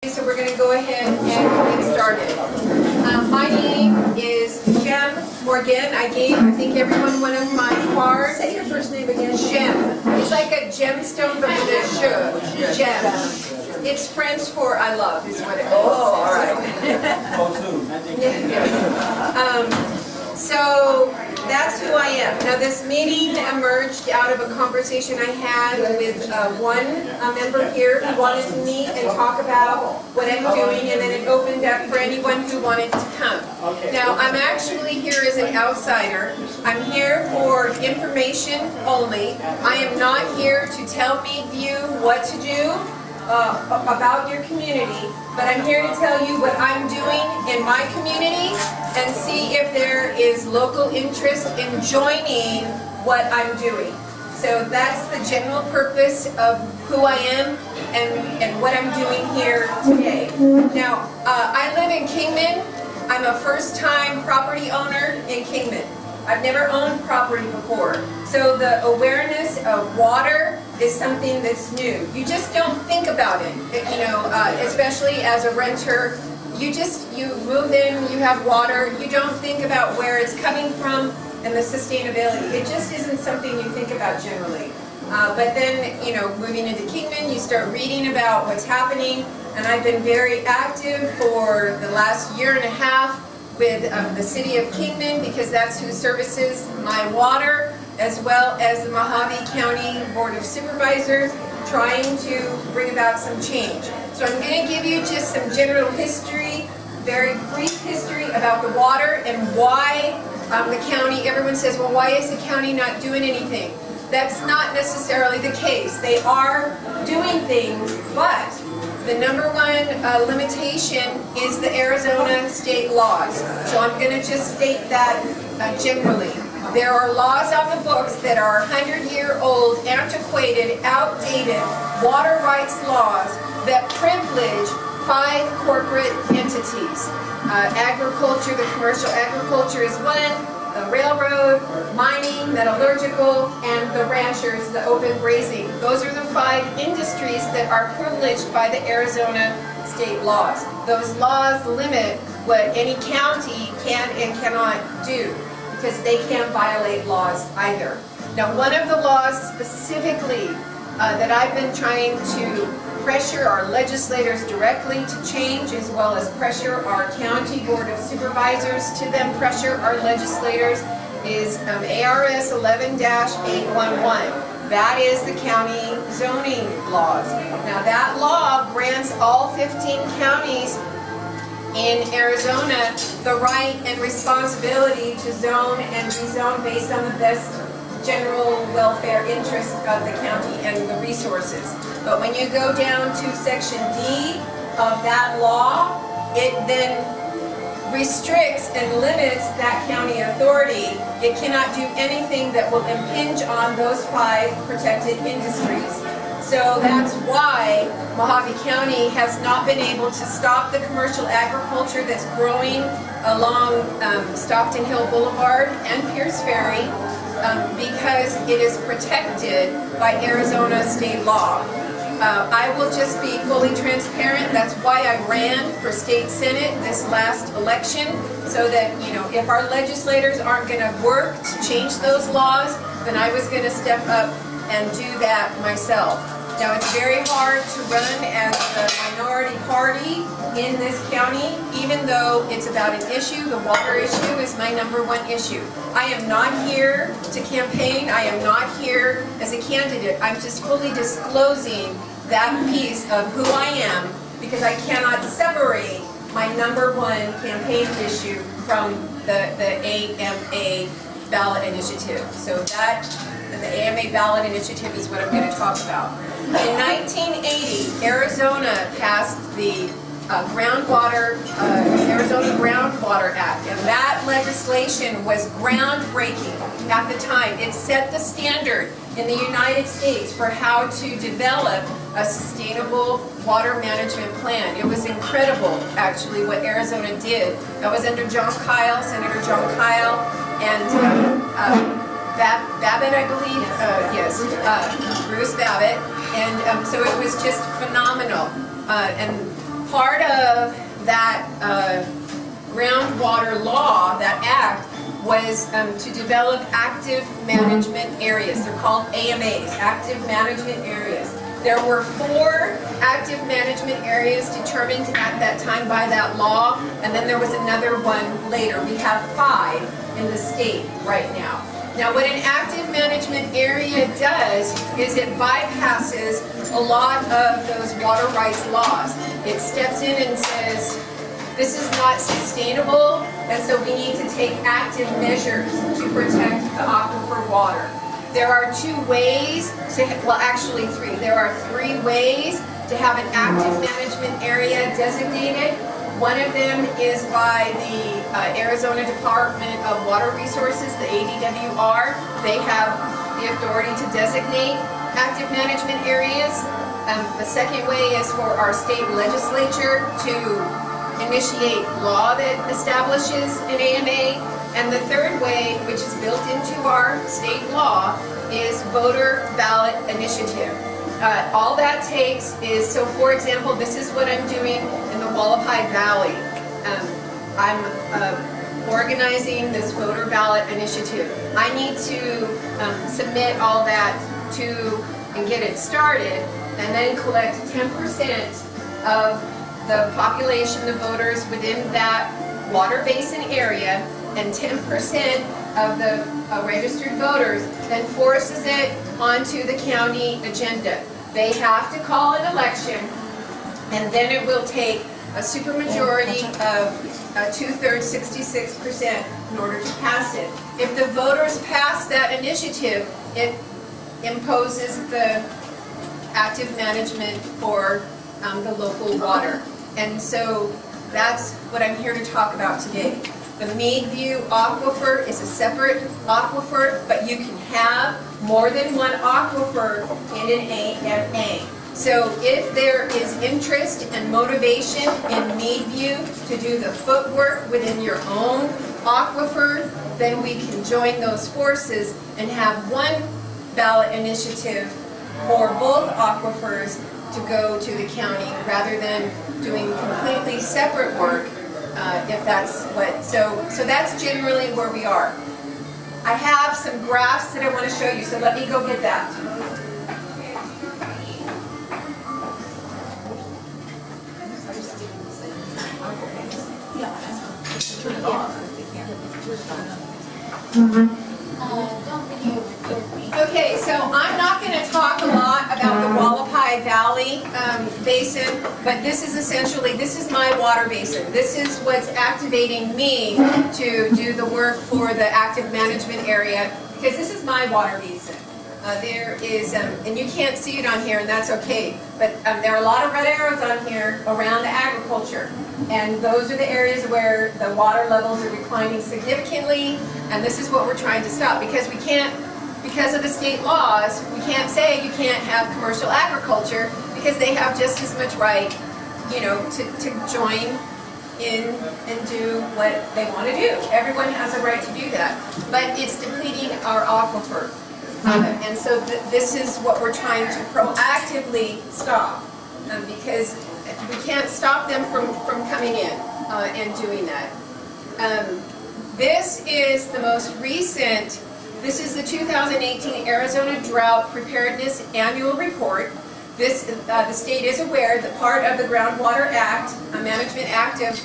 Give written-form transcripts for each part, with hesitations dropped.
So we're going to go ahead and get started. My name is J'aime Morgaine. I think everyone one of my cards. Say your first name again. J'aime. It's like a gemstone, but with a je. J'aime. It's French for I love, is what it means. Oh, all right. So that's who I am. Now this meeting emerged out of a conversation I had with one member here who wanted to meet and talk about what I'm doing, and then it opened up for anyone who wanted to come. Now I'm actually here as an outsider. I'm here for information only. I am not here to tell Meadview what to do about your community, but I'm here to tell you what I'm doing in my community and see if there is local interest in joining what I'm doing. So that's the general purpose of who I am and what I'm doing here today. Now, I live in Kingman. I'm a first-time property owner in Kingman. I've never owned property before. So the awareness of water is something that's new. You just don't think about it, especially as a renter. You move in, you have water, you don't think about where it's coming from and the sustainability. It just isn't something you think about generally. But then, moving into Kingman, you start reading about what's happening, and I've been very active for the last year and a half with the city of Kingman, because that's who services my water, as well as the Meadview County Board of Supervisors, trying to bring about some change. So I'm going to give you just some general history, very brief history about the water and why the county, everyone says, well, why is the county not doing anything? That's not necessarily the case. They are doing things, but the number one limitation is the Arizona state laws. So I'm going to just state that generally. There are laws on the books that are 100-year-old, antiquated, outdated water rights laws that privilege 5 corporate entities. Agriculture, the commercial agriculture is one, the railroad, mining, metallurgical, and the ranchers, the open grazing. Those are the 5 industries that are privileged by the Arizona state laws. Those laws limit what any county can and cannot do, because they can't violate laws either. Now, one of the laws specifically that I've been trying to pressure our legislators directly to change, as well as pressure our county board of supervisors to then pressure our legislators, is ARS 11-811. That is the county zoning laws. Now that law grants all 15 counties in Arizona the right and responsibility to zone and rezone based on the best general welfare interests of the county and the resources. But when you go down to section D of that law, it then restricts and limits that county authority. It cannot do anything that will impinge on those 5 protected industries. So that's why Meadview County has not been able to stop the commercial agriculture that's growing along Stockton Hill Boulevard and Pierce Ferry, because it is protected by Arizona state law. I will just be fully transparent. That's why I ran for state senate this last election, so that if our legislators aren't going to work to change those laws, then I was going to step up and do that myself. Now, it's very hard to run as a minority party in this county, even though it's about an issue. The water issue is my number one issue. I am not here to campaign. I am not here as a candidate. I'm just fully disclosing that piece of who I am, because I cannot separate my number one campaign issue from the AMA ballot initiative. So the AMA ballot initiative is what I'm going to talk about. In 1980, Arizona passed the Arizona Groundwater Act, and that legislation was groundbreaking at the time. It set the standard in the United States for how to develop a sustainable water management plan. It was incredible, actually, what Arizona did. That was under Senator John Kyle, and Babbitt, I believe, yes, Bruce Babbitt, and so it was just phenomenal. And part of that groundwater law, that act, was to develop active management areas. They're called AMAs, active management areas. There were 4 active management areas determined at that time by that law, and then there was another one later. We have 5 in the state right now. Now what an active management area does is it bypasses a lot of those water rights laws. It steps in and says, this is not sustainable, and so we need to take active measures to protect the aquifer water. There are 2 ways to, well actually 3. There are 3 ways to have an active management area designated. One of them is by the Arizona Department of Water Resources, the ADWR. They have the authority to designate active management areas. The second way is for our state legislature to initiate law that establishes an AMA, and the third way, which is built into our state law, is voter ballot initiative. All that takes is, so for example, this is what I'm doing in the Wallapai Valley. I'm organizing this voter ballot initiative. I need to submit all that and get it started, and then collect 10% of the population of voters within that water basin area, and 10% of the registered voters then forces it onto the county agenda. They have to call an election, and then it will take a supermajority of 2/3, 66% in order to pass it. If the voters pass that initiative, it imposes the active management for the local water. And so that's what I'm here to talk about today. The Meadview aquifer is a separate aquifer, but you can have more than one aquifer in an AMA. So if there is interest and motivation in Meadview to do the footwork within your own aquifer, then we can join those forces and have one ballot initiative for both aquifers to go to the county rather than doing completely separate work, if that's what, so that's generally where we are. I have some graphs that I want to show you, so let me go get that. Okay, so I'm not going to talk a lot about the Wallapai Valley basin, but this is essentially, this is my water basin. This is what's activating me to do the work for the active management area, because this is my water basin. There is, and you can't see it on here, and that's okay, but there are a lot of red arrows on here around the agriculture, and those are the areas where the water levels are declining significantly, and this is what we're trying to stop, because we can't, because of the state laws, we can't say you can't have commercial agriculture, because they have just as much right, you know, to join in and do what they want to do. Everyone has a right to do that, but it's depleting our aquifer. And so this is what we're trying to proactively stop, because we can't stop them from coming in and doing that. This is the most recent, this is the 2018 Arizona Drought Preparedness Annual Report. This, the state is aware that part of the Groundwater Act, Management Act of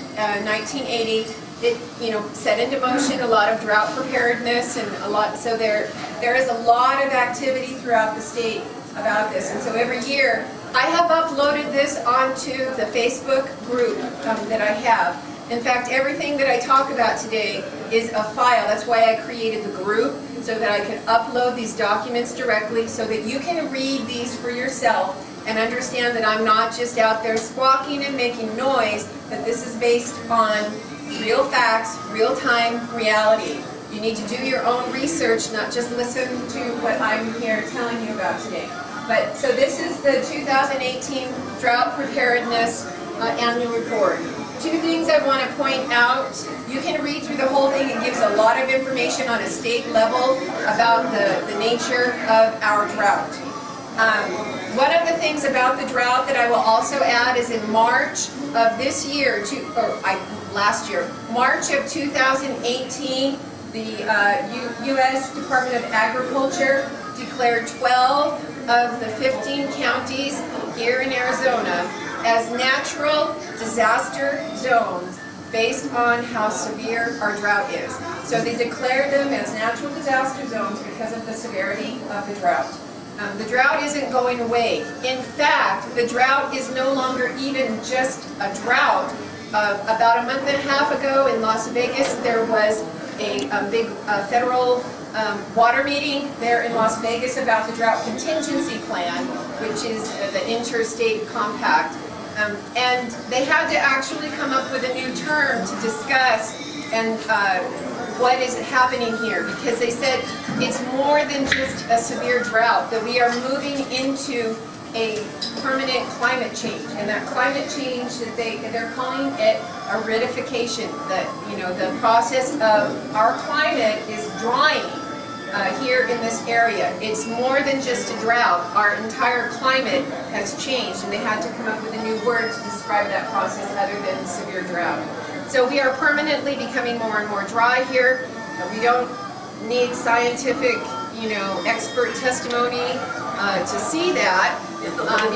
1980, it, you know, set into motion a lot of drought preparedness and a lot, so there is a lot of activity throughout the state about this. And so every year I have uploaded this onto the Facebook group that I have. In fact, everything that I talk about today is a file. That's why I created the group, so that I could upload these documents directly so that you can read these for yourself and understand that I'm not just out there squawking and making noise, but this is based on real facts, real-time reality. You need to do your own research, not just listen to what I'm here telling you about today. But so this is the 2018 Drought Preparedness Annual Report. Two things I want to point out. You can read through the whole thing. It gives a lot of information on a state level about the nature of our drought. One of the things about the drought that I will also add is in March of this year, last year, March of 2018, the U.S. Department of Agriculture declared 12 of the 15 counties here in Arizona as natural disaster zones based on how severe our drought is. So they declared them as natural disaster zones because of the severity of the drought. The drought isn't going away. In fact, the drought is no longer even just a drought. About a month and a half ago in Las Vegas, there was a big federal water meeting there in Las Vegas about the drought contingency plan, which is the interstate compact. And they had to actually come up with a new term to discuss and what is happening here, because they said it's more than just a severe drought, that we are moving into a permanent climate change, and that climate change that they're calling it aridification, that the process of our climate is drying here in this area. It's more than just a drought. Our entire climate has changed, and they had to come up with a new word to describe that process other than severe drought. So we are permanently becoming more and more dry here. We don't need scientific, expert testimony to see that,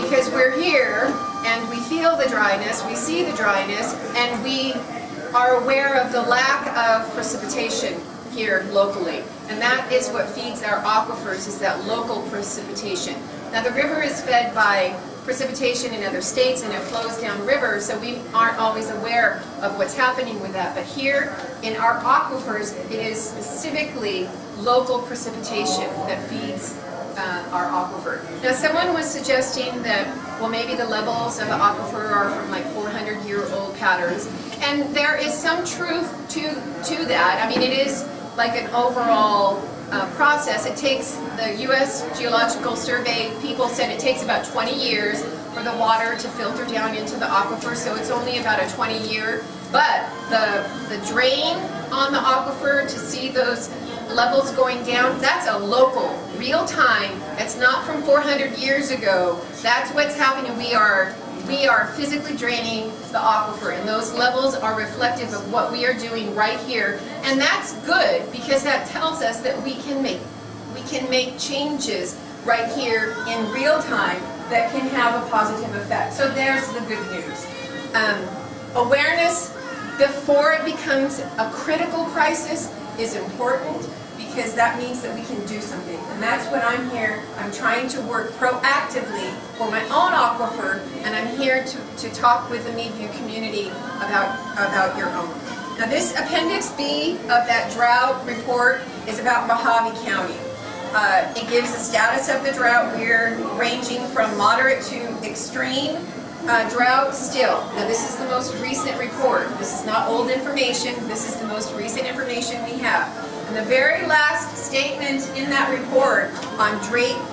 because we're here and we feel the dryness, we see the dryness, and we are aware of the lack of precipitation here locally. And that is what feeds our aquifers, is that local precipitation. Now the river is fed by precipitation in other states, and it flows down rivers, so we aren't always aware of what's happening with that. But here in our aquifers, it is specifically local precipitation that feeds our aquifer. Now someone was suggesting that, well, maybe the levels of the aquifer are from like 400-year-old patterns, and there is some truth to that. I mean, it is like an overall process. It takes, the U.S. Geological Survey people said it takes about 20 years for the water to filter down into the aquifer, so it's only about a 20-year. But the drain on the aquifer, to see those levels going down, that's a local, real time. It's not from 400 years ago. That's what's happening. We are physically draining the aquifer, and those levels are reflective of what we are doing right here. And that's good, because that tells us that we can make changes right here in real time that can have a positive effect. So there's the good news. Awareness before it becomes a critical crisis is important, because that means that we can do something. And that's what I'm here. I'm trying to work proactively for my own aquifer, and I'm here to talk with the Meadview community about your own. Now this Appendix B of that drought report is about Mojave County. It gives the status of the drought. We're ranging from moderate to extreme drought still. Now this is the most recent report. This is not old information. This is the most recent information we have. And the very last statement in that report on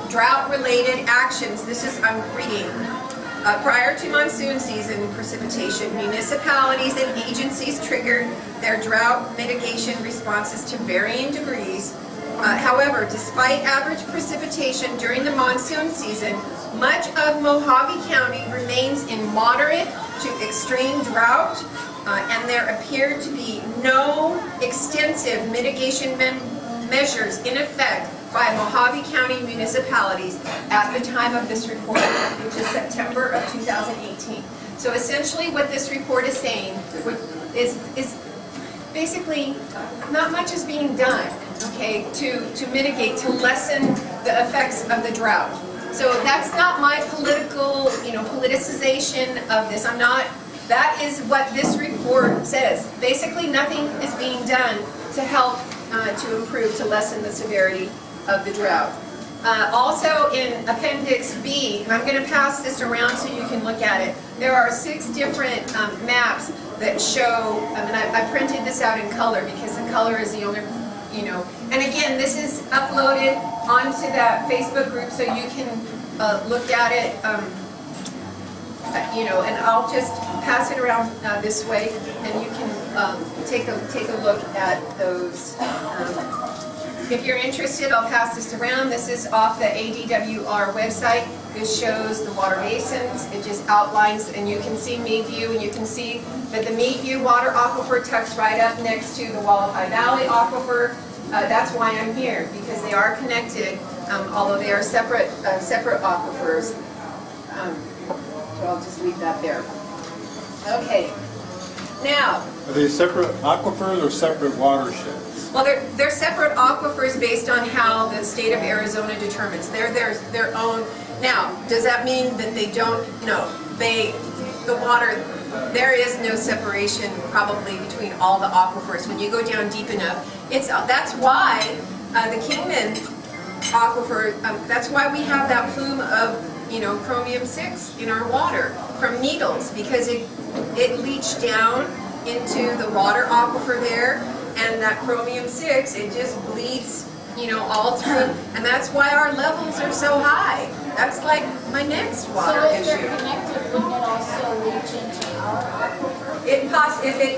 drought-related actions, I'm reading. Prior to monsoon season precipitation, municipalities and agencies triggered their drought mitigation responses to varying degrees. However, despite average precipitation during the monsoon season, much of Mojave County remains in moderate to extreme drought, and there appear to be no extensive mitigation measures in effect by Mojave County municipalities at the time of this report, which is September of 2018. So essentially what this report is saying is basically not much is being done, okay, to mitigate, to lessen the effects of the drought. So that's not my political, politicization of this. That is what this report says. Basically nothing is being done to help to improve, to lessen the severity of the drought. Also in Appendix B, I'm going to pass this around so you can look at it. There are 6 different maps that show, and I printed this out in color because the color is the only, and again, this is uploaded onto that Facebook group so you can look at it, and I'll just pass it around this way, and you can take a look at those If you're interested, I'll pass this around. This is off the ADWR website. This shows the water basins. It just outlines, and you can see Meadview, and you can see that the Meadview water aquifer tucks right up next to the Wallapai Valley aquifer. That's why I'm here, because they are connected, although they are separate aquifers. So I'll just leave that there. Okay. Now, are they separate aquifers or separate watersheds? well, they're separate aquifers based on how the state of Arizona determines. They're their own. Now, does that mean that they don't? No. The water, there is no separation probably between all the aquifers. When you go down deep enough, that's why the Kingman aquifer, that's why we have that plume of chromium-6 in our water from needles, because it leached down into the water aquifer there, and that chromium-6, it just bleeds, all through, and that's why our levels are so high. That's like my next water issue. So if they're connected, wouldn't it also leach into our aquifer?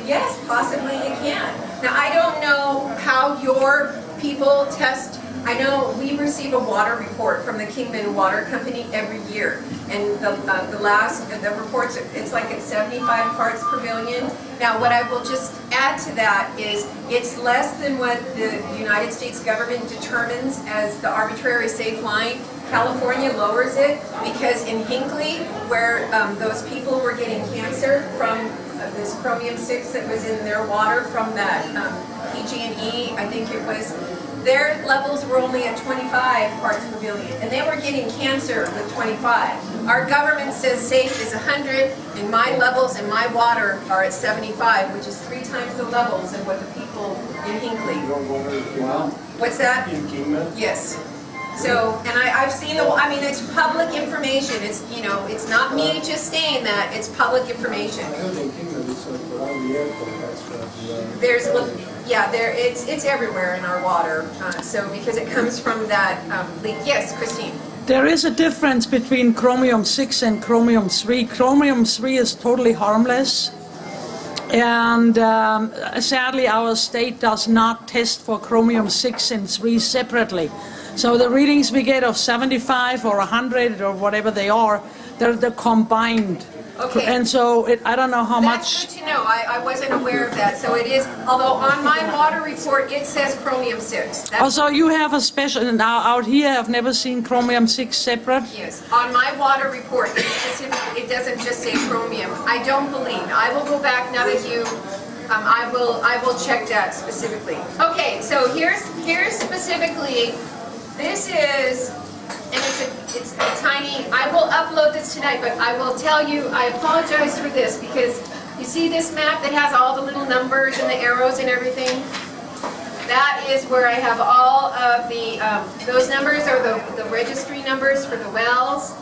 Yes, possibly it can. Now, I don't know how your people test. I know we receive a water report from the Kingman Water Company every year, and the reports, it's like at 75 parts per billion. Now, what I will just add to that is it's less than what the United States government determines as the arbitrary safe line. California lowers it because in Hinckley, where those people were getting cancer from this chromium-6 that was in their water from that PG&E, I think it was, their levels were only at 25 parts per billion, and they were getting cancer with 25. Our government says safe is 100, and my levels in my water are at 75, which is 3 times the levels of what the people in Hinckley. Wow. What's that? In Kingman? Yes. So, and I've seen it's public information. It's not me just saying that. It's public information. It's everywhere in our water. So because it comes from that leak. Yes, Christine. There is a difference between chromium-6 and chromium-3. Chromium-3 is totally harmless. And sadly, our state does not test for chromium-6 and 3 separately. So the readings we get of 75 or 100 or whatever they are, they're combined. Okay. And so I don't know how much. That's good to know. I wasn't aware of that. So it is, although on my water report it says chromium-6. Also, you have a special, now out here I've never seen chromium-6 separate. Yes, on my water report it doesn't just say chromium. I don't believe. I will go back now that you. I will check that specifically. Okay, so here's specifically. This is, and it's a tiny, I will upload this tonight, but I will tell you, I apologize for this, because you see this map that has all the little numbers and the arrows and everything? That is where I have all of the, those numbers are the registry numbers for the wells,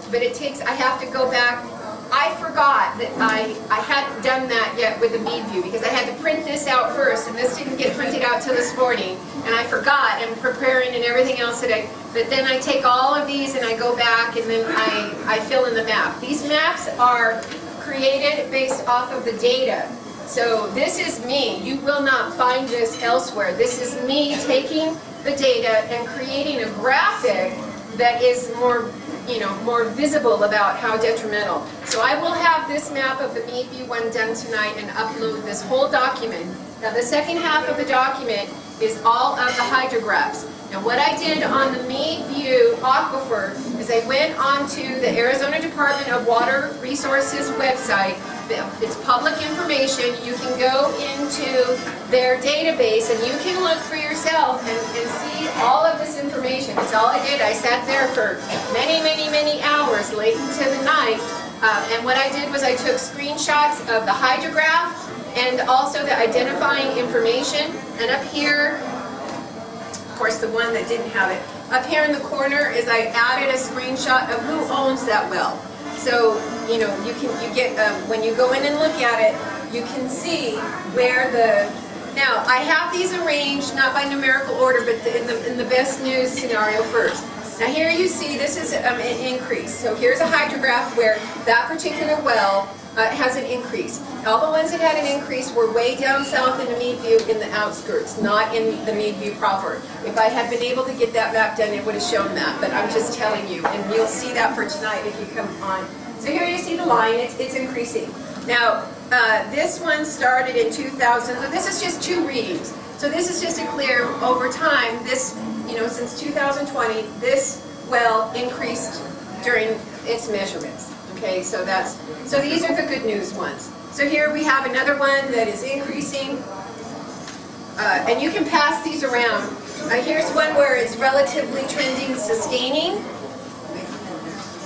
but it takes, I have to go back. I forgot that I hadn't done that yet with the Meadview, because I had to print this out first, and this didn't get printed out till this morning, and I forgot, and preparing and everything else today. But then I take all of these and I go back and then I fill in the map. These maps are created based off of the data. So this is me. You will not find this elsewhere. This is me taking the data and creating a graphic that is more visible about how detrimental. So I will have this map of the Meadview one done tonight and upload this whole document. Now the second half of the document is all of the hydrographs. Now what I did on the Meadview aquifer is I went onto the Arizona Department of Water Resources website. It's public information. You can go into their database and you can look for yourself and see all of this information. It's all I did. I sat there for many hours late into the night. And what I did was I took screenshots of the hydrograph and also the identifying information. And up here, of course the one that didn't have it, up here in the corner is I added a screenshot of who owns that well. So, you get, when you go in and look at it, you can see where now I have these arranged, not by numerical order, but in the best news scenario first. Now here you see this is an increase. So here's a hydrograph where that particular well has an increase. All the ones that had an increase were way down south in the Meadview in the outskirts, not in the Meadview proper. If I had been able to get that map done, it would have shown that, but I'm just telling you, and you'll see that for tonight if you come on. So here you see the line, it's increasing. Now, this one started in 2000, so this is just 2 readings. So this is just to clear over time, this, since 2020, this well increased during its measurements. Okay, so these are the good news ones. So here we have another one that is increasing, and you can pass these around. Here's one where it's relatively trending, sustaining.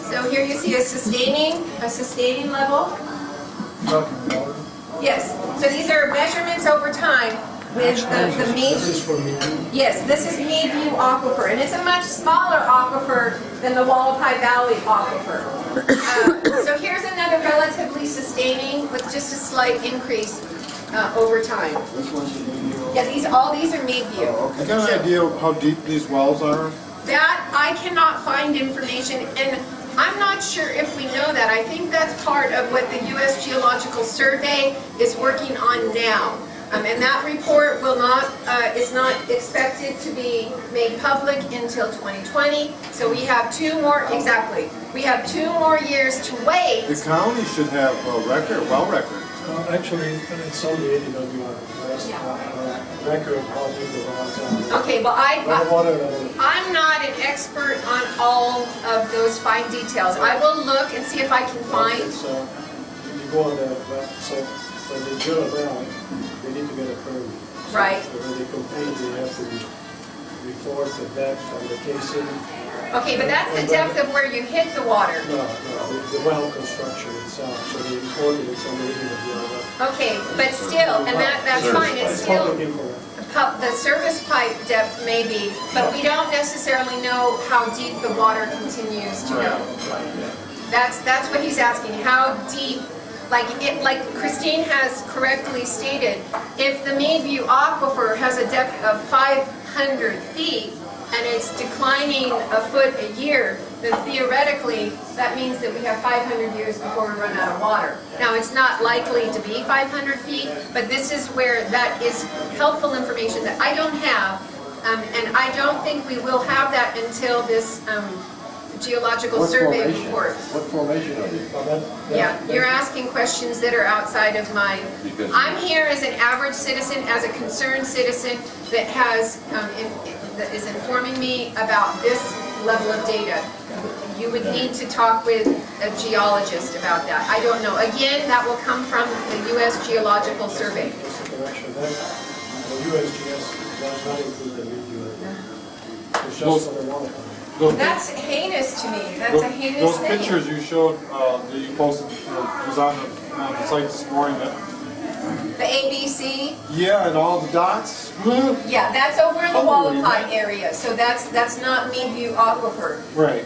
So here you see a sustaining level. Yes, so these are measurements over time with the mean. Yes, this is Meadview aquifer, and it's a much smaller aquifer than the Wallapai Valley aquifer. So here's another relatively sustaining with just a slight increase over time. Yeah, all these are Meadview. You got an idea of how deep these wells are? That I cannot find information, and I'm not sure if we know that. I think that's part of what the U.S. Geological Survey is working on now. And that report is not expected to be made public until 2020. So we have 2 more, exactly. We have 2 more years to wait. The county should have a well record. Actually, it's on the record of how deep the wells are. Okay, well I'm not an expert on all of those fine details. I will look and see if I can find. So you go on the so for the drill well, they need to get a permit. Right. So when they complete, they have to report the depth from the casing. Okay, but that's the depth of where you hit the water. No, the well construction itself. So they reported it's on the end of the well. Okay, but still, and that's fine. It's still. Public information. The surface pipe depth may be, but we don't necessarily know how deep the water continues to go. That's what he's asking. How deep, like Christine has correctly stated, if the Meadview aquifer has a depth of 500 feet and it's declining a foot a year, then theoretically that means that we have 500 years before we run out of water. Now it's not likely to be 500 feet, but this is where that is helpful information that I don't have, and I don't think we will have that until this geological survey report. What formation are they? Yeah, you're asking questions that are outside of my. I'm here as an average citizen, as a concerned citizen that has that is informing me about this level of data. You would need to talk with a geologist about that. I don't know. Again, that will come from the U.S. Geological Survey. Just a correction. The USGS does not include the Meadview. It's just for the Wallapai. That's heinous to me. That's a heinous Those thing. pictures you showed, that you posted, was on the site this morning. The ABC. Yeah, and all the dots. Yeah, that's over in the Wallapai area. So that's not Meadview aquifer. Right.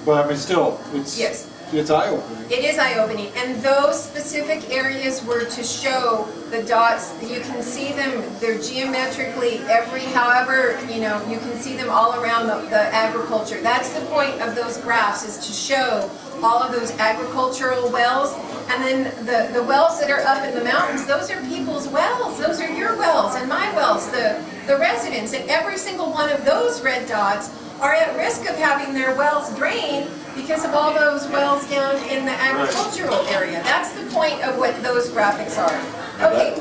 But I mean, still, Yes. it's eye-opening. It is eye-opening, and those specific areas were to show the dots. You can see them, they're geometrically however, you can see them all around the agriculture. That's the point of those graphs, is to show all of those agricultural wells. And then the wells that are up in the mountains, those are people's wells. Those are your wells and my wells, the residents. And every single one of those red dots are at risk of having their wells drained because of all those wells down in the agricultural area. That's the point of what those graphics are. Okay,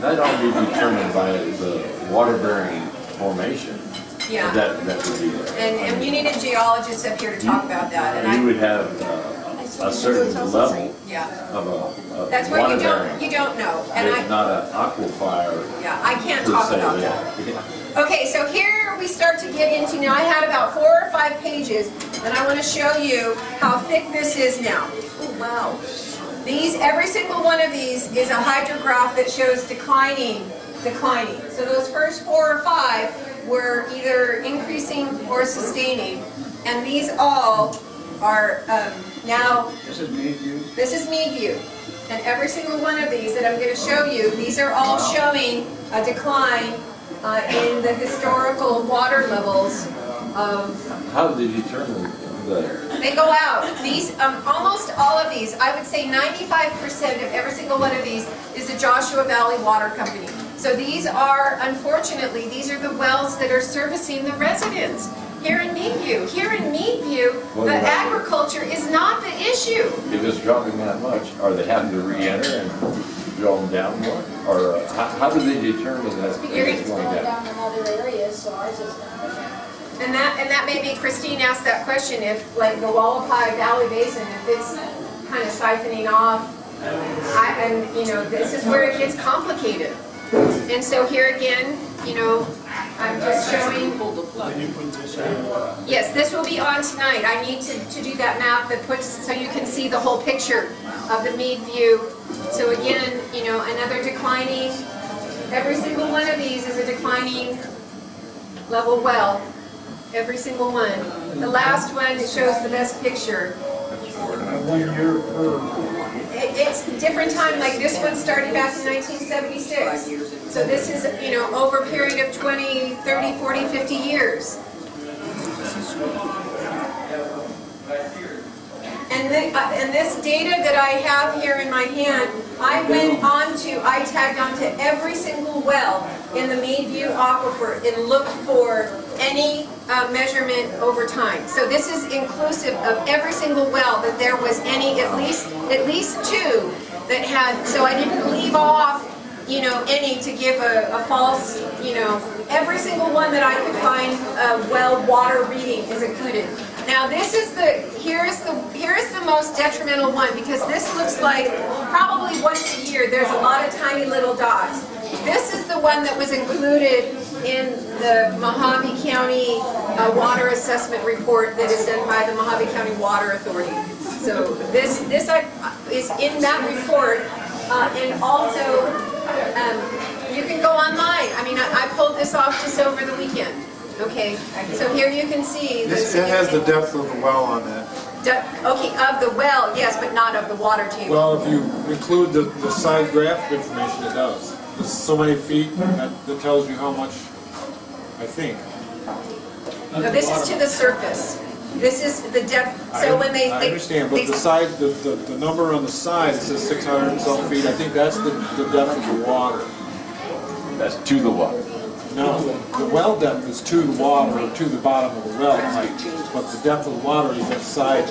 That ought to be determined by the water-bearing formation. Yeah. That would be there. And you need a geologist up here to talk about that. And You would have a certain level yeah, of that's where water-bearing. you don't know. And There's not an aquifer. yeah, I can't per talk se about there. that. Yeah. Okay, so here we start to get into, now I had about 4 or 5 pages, and I want to show you how thick this is now. Oh, wow. Every single one of these is a hydrograph that shows declining. So those first 4 or 5 were either increasing or sustaining, and these all are now. This is Meadview. This is Meadview, and every single one of these that I'm going to show you, these are all showing a decline in the historical water levels of, How do they determine the, they go out. These, almost all of these, I would say 95% of every single one of these is the Joshua Valley Water Company. So these are, unfortunately, these are the wells that are servicing the residents here in Meadview. Here in Meadview, the agriculture is not the issue. if it's dropping that much, are they having to re-enter and drill them down more? Or how do they determine that it's It's going going down? down in other areas, so ours is not. And that may be, Christine asked that question, if like the Wallapai Valley Basin, if it's kind of siphoning off, and you know, this is where it gets complicated. And so here again, you know, I'm just showing, Can you put this on? yes, this will be on tonight. I need to do that map that puts, so you can see the whole picture of the Meadview. So again, you know, another declining, every single one of these is a declining level well. Every single one. The last one shows the best picture. 1 year per. It's different time, like this one started back in 1976. So this is, you know, over a period of 20, 30, 40, 50 years. And this data that I have here in my hand, I tagged onto every single well in the Meadview aquifer and looked for any measurement over time. So this is inclusive of every single well that there was any, at least two that had, so I didn't leave off, you know, any to give a false, you know, every single one that I could find well water reading is included. Now this is here is the most detrimental one, because this looks like probably once a year there's a lot of tiny little dots. This is the one that was included in the Mojave County water assessment report that is done by the Mojave County Water Authority. So this is in that report, and also you can go online. I mean, I pulled this off just over the weekend. Okay, so here you can see. It has the depth of the well on that. Okay, of the well, yes, but not of the water table. Well, if you include the side graphic information, it does. There's so many feet, that tells you how much, I think. No, this is to the surface. This is the depth, so when they... I understand, but the side, the number on the side, it says 600 and some feet, I think that's the depth of the water. That's to the water. No, the well depth is to the water, or to the bottom of the well height, but the depth of the water is that side,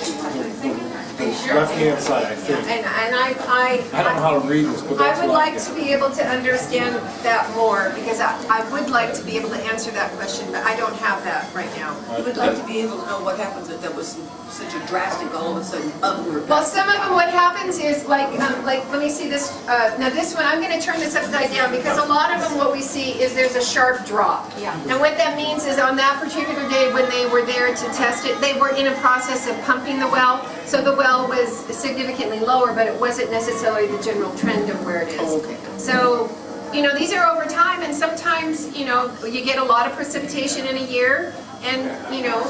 the left-hand side, I think. And I don't know how to read this, but that's I would what I like to be able to understand that more, because I would like to be able to answer that question, but I don't have that right now. I would like to be able to know what happens if there was such a drastic, all of a sudden, upward. Well, some of them, what happens is, like let me see this, now this one, I'm gonna turn this upside down, because a lot of them, what we see is there's a sharp drop. Yeah. And what that means is on that particular day when they were there to test it, they were in a process of pumping the well, so the well was significantly lower, but it wasn't necessarily the general trend of where it is. Oh, okay. So, you know, these are over time, and sometimes, you know, you get a lot of precipitation in a year, and, you know,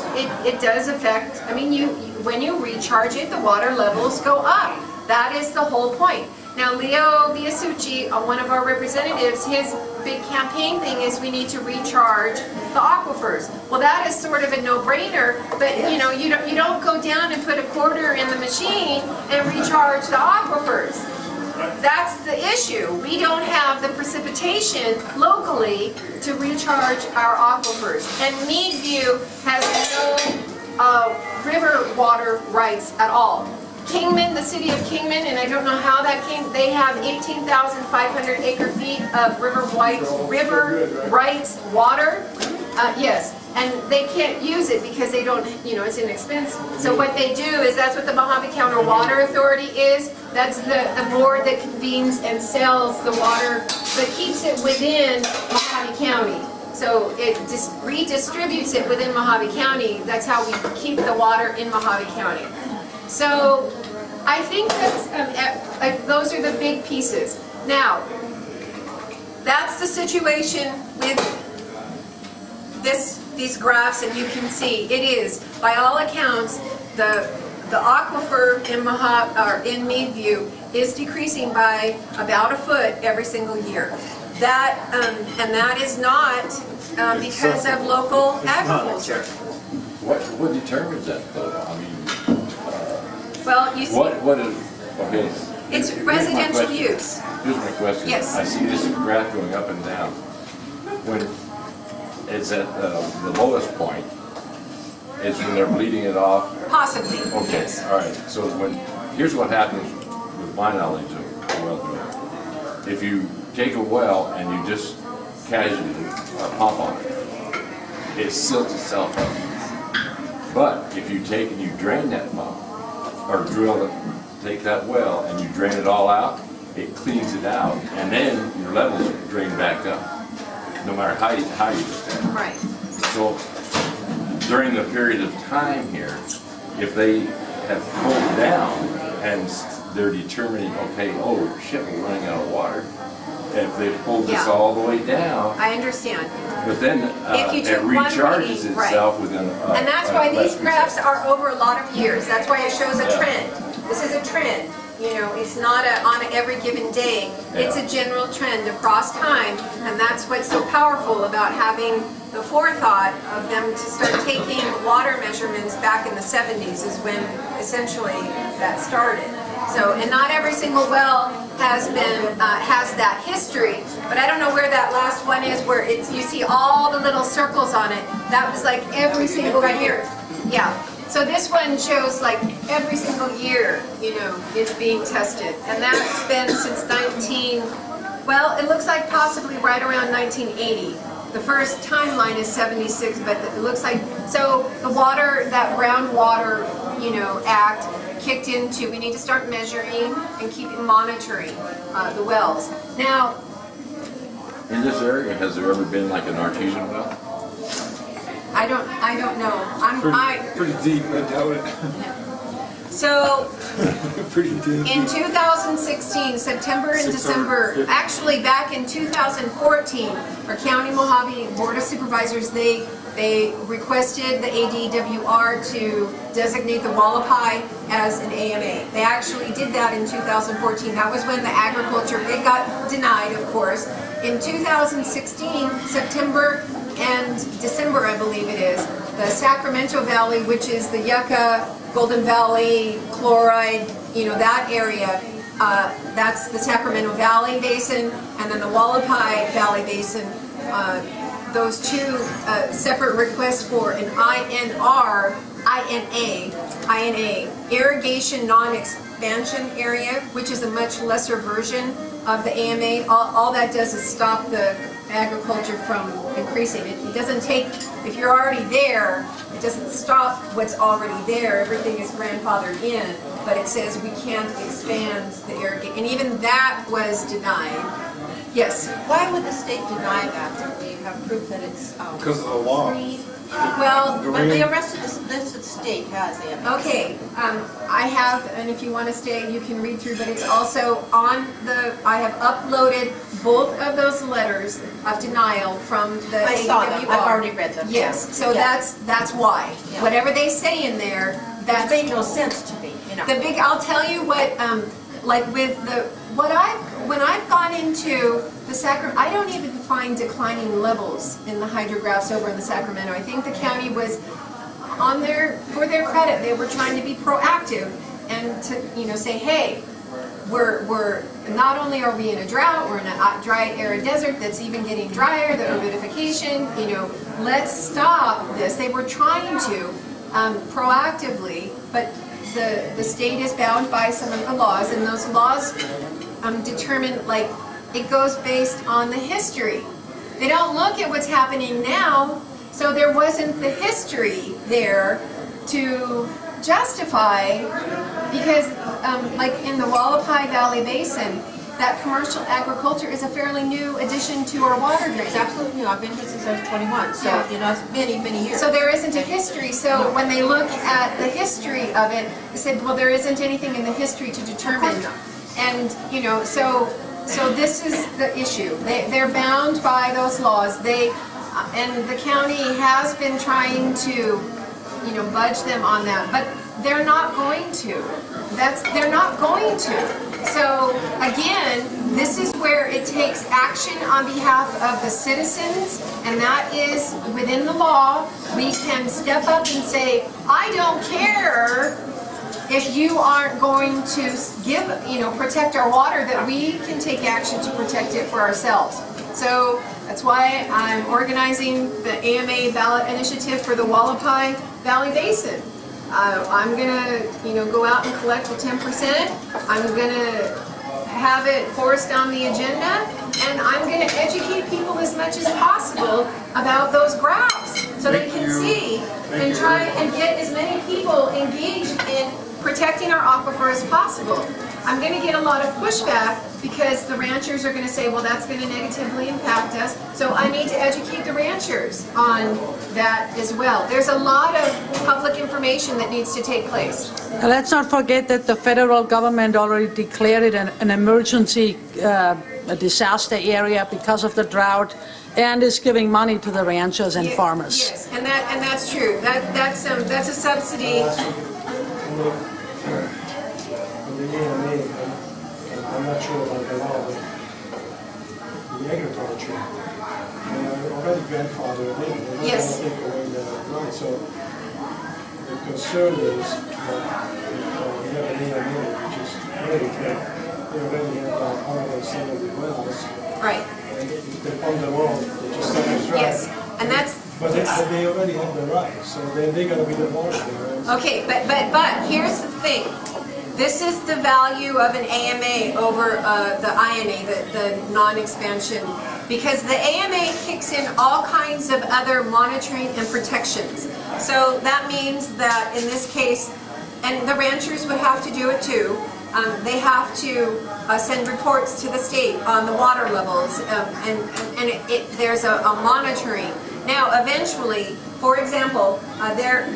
it does affect, I mean, when you recharge it, the water levels go up. That is the whole point. Now, Leo Biasucci, one of our representatives, his big campaign thing is we need to recharge the aquifers. Well, that is sort of a no-brainer, but you know, you don't go down and put a quarter in the machine and recharge the aquifers. That's the issue. We don't have the precipitation locally to recharge our aquifers. And Meadview has no river water rights at all. Kingman, the city of Kingman, and I don't know how that came, they have 18,500 acre feet of river rights water. Yes, and they can't use it because they don't, you know, it's inexpensive. So what they do is, that's what the Mojave County Water Authority is. That's the board that convenes and sells the water, but keeps it within Mojave County. So it just redistributes it within Mojave County. That's how we keep the water in Mojave County. So I think that's, those are the big pieces. Now, that's the situation with these graphs, and you can see it is, by all accounts, the aquifer in Meadview is decreasing by about a foot every single year. That and that is not because of local agriculture. What determines that though? I mean, Well, you see, what is, okay. it's here's my residential question. use. Here's my question. Yes. I see this graph going up and down. When it's at the lowest point, it's when they're bleeding it off. Possibly, Okay, yes. all right. So here's what happens with my knowledge of well drilling. If you take a well and you just casually pump on it, it silts itself up. But if you take and you drain that pump, or drill it, take that well and you drain it all out, it cleans it out, and then your levels drain back up, no matter how you do that. Right. So during the period of time here, if they have pulled down and they're determining, okay, oh shit, we're running out of water. If they've pulled this Yeah. all the way down, I understand. but then If you it took one recharges reading, right. itself within And that's why these graphs are over a lot of years. That's why it shows a Yeah. trend. This is a trend. You know, it's not on every given day. It's a general trend across time, and that's what's so powerful about having the forethought of them to start taking water measurements back in the 70s is when essentially that started. So, and not every single well has that history, but I don't know where that last one is where it's, you see all the little circles on it. That was like every single year. Yeah. So this one shows like every single year, you know, it's being tested. And that's been since well, it looks like possibly right around 1980. The first timeline is 76, but it looks like, so the water, that groundwater, you know, act kicked into, we need to start measuring and keep monitoring the wells. Now, In this area, has there ever been like an artesian well? I don't know. Pretty deep, I doubt it. So Pretty deep. in 2016, September and 650. December, actually back in 2014, our County Mojave Board of Supervisors, they requested the ADWR to designate the Wallapai as an AMA. They actually did that in 2014. That was when the agriculture, it got denied, of course. In 2016, September and December, I believe it is, the Sacramento Valley, which is the Yucca, Golden Valley, Chloride, you know, that area, that's the Sacramento Valley Basin, and then the Wallapai Valley Basin. Those two separate requests for an INA, irrigation non-expansion area, which is a much lesser version of the AMA. All that does is stop the agriculture from increasing. It doesn't take, if you're already there, it doesn't stop what's already there. Everything is grandfathered in, but it says we can't expand the irrigation. And even that was denied. Yes. Why would the state deny that when we have proof that it's Because of the law. free? Well, But the rest of the state has it. okay, I have, and if you want to stay, you can read through, but it's also on I have uploaded both of those letters of denial from the I saw them. AWR. I've already read them. Yes, so Yeah. that's why. Yeah. Whatever they say in there, That that's made no sense to me, you know. I'll tell you what, like with when I've gone into the Sacramento, I don't even find declining levels in the hydrographs over in the Sacramento. I think the county was for their credit, they were trying to be proactive and to, you know, say, hey, we're not only are we in a drought, we're in a dry, arid desert that's even getting drier, the acidification, you know, let's stop this. They were trying to proactively, but the state is bound by some of the laws, and those laws determine, like, it goes based on the history. They don't look at what's happening now, so there wasn't the history there to justify, because like in the Wallapai Valley Basin, that commercial agriculture is a fairly new addition to our water It's drains. absolutely new. I've been here since I was 21, so, Yeah. you know, it's many, many years. So there isn't a history, so when they look at the history of it, they said, well, there isn't anything in the history to determine. And, you know, so this is the issue. They're bound by those laws. And the county has been trying to, you know, budge them on that, but they're not going to. They're not going to. So again, this is where it takes action on behalf of the citizens and that is within the law. We can step up and say, I don't care if you aren't going to give, protect our water, that we can take action to protect it for ourselves. So that's why I'm organizing the AMA ballot initiative for the Wallapai Valley Basin. I'm gonna, go out and collect the 10%. I'm gonna have it forced on the agenda, and I'm gonna educate people as much as possible about those graphs so they can see and try and get as many people engaged in protecting our aquifer as possible. I'm going to get a lot of pushback because the ranchers are going to say, well, that's going to negatively impact us. So I need to educate the ranchers on that as well. There's a lot of public information that needs to take place. Let's not forget that the federal government already declared it an emergency a disaster area because of the drought, and is giving money to the ranchers and farmers. Yes, and that's true. That's a subsidy. I'm not sure about the law, but the agriculture, already grandfathered in. They're not Yes. going to take away the right. So the concern is that if we have an AMA, which is great, they already have 170 wells. Right. And if they pump them all, they just set us right. Yes, and that's. But they already have the right, so they're going to be the boss there. Okay, but here's the thing. This is the value of an AMA over the INA, the non-expansion, because the AMA kicks in all kinds of other monitoring and protections. So that means that in this case, and the ranchers would have to do it too, they have to send reports to the state on the water levels, and there's a monitoring. Now, eventually, for example, there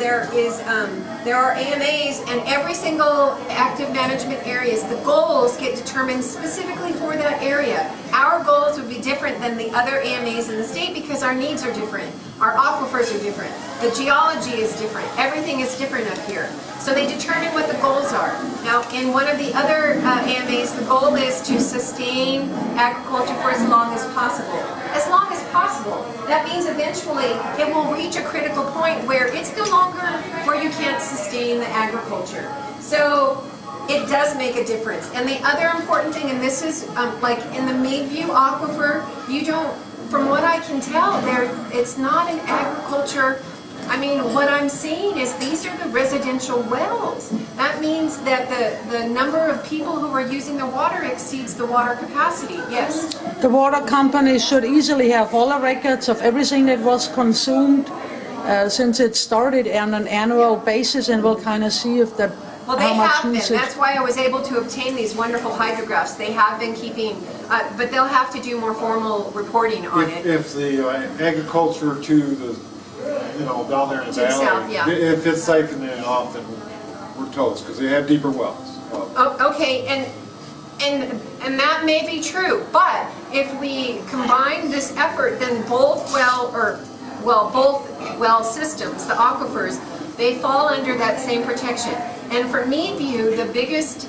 are AMAs, and every single active management areas, the goals get determined specifically for that area. Our goals would be different than the other AMAs in the state because our needs are different. Our aquifers are different. The geology is different. Everything is different up here. So they determine what the goals are. Now, in one of the other AMAs, the goal is to sustain agriculture for as long as possible. As long as possible. That means eventually it will reach a critical point where it's no longer where you can't sustain the agriculture. So it does make a difference. And the other important thing, and this is like in the Meadview aquifer, you don't, from what I can tell, it's not an agriculture. I mean, what I'm seeing is these are the residential wells. That means that the number of people who are using the water exceeds the water capacity, yes. The water companies should easily have all the records of everything that was consumed since it started on an annual basis, and we'll kind of see if that. Well, they have been. That's why I was able to obtain these wonderful hydrographs. They have been keeping, but they'll have to do more formal reporting on it. If the agriculture to the, down there in the To the valley, south, yeah. if it's siphoning it off, then we're toast, because they have deeper wells. Oh, okay, and that may be true, but if we combine this effort, then both well systems, the aquifers, they fall under that same protection. And for Meadview, the biggest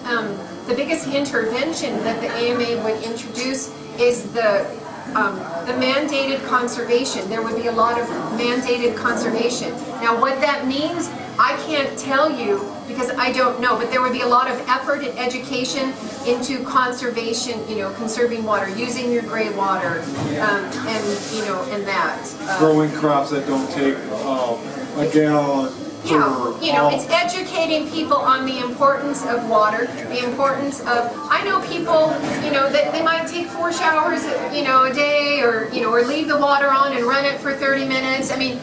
intervention that the AMA would introduce is the mandated conservation. There would be a lot of mandated conservation. Now, what that means, I can't tell you because I don't know, but there would be a lot of effort and education into conservation, conserving water, using your gray water, and that. Growing crops that don't take a gallon. It's educating people on the importance of water, the importance of, I know people, that they might take 4 showers, a day, or leave the water on and run it for 30 minutes. I mean,